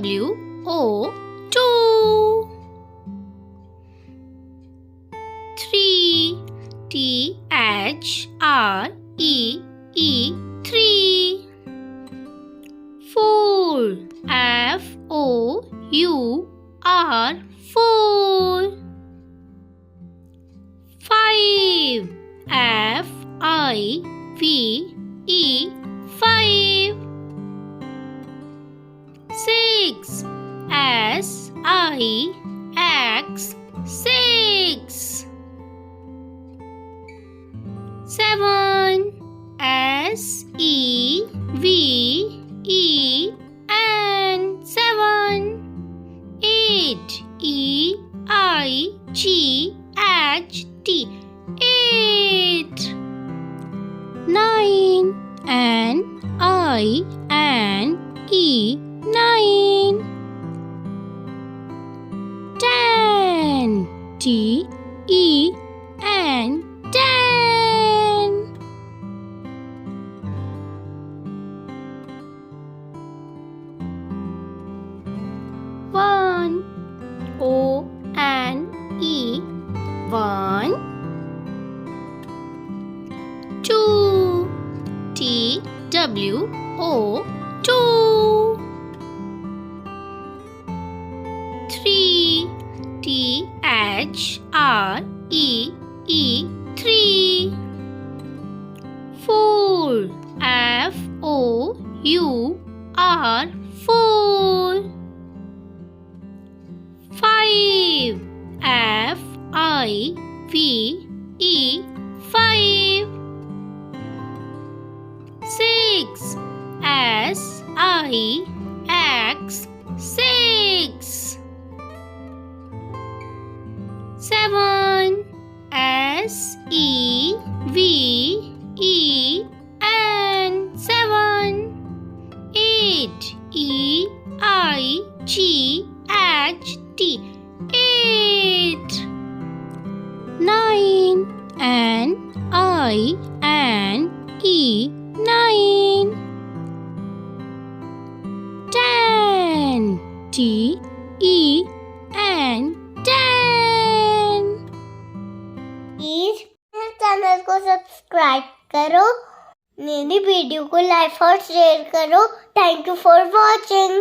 2. 3. THREE 3. 4. FOUR 4. 5. FIVE 5. 6. SIX 6. 7. SEVEN 7. 8. EIGHT 8. 9. NINE 9. 10. TEN 10. 1. ONE 1. 2. TWO 2. 3. THREE 3. 4. FOUR 4. 5. FIVE 5. 6. SIX 6. 7. SEVEN 7. 8. EIGHT 8. 9. NINE 9. 10. TEN 10. Please मेरे channel को subscribe करो, मेरी video को like और share करो। Thank you for watching.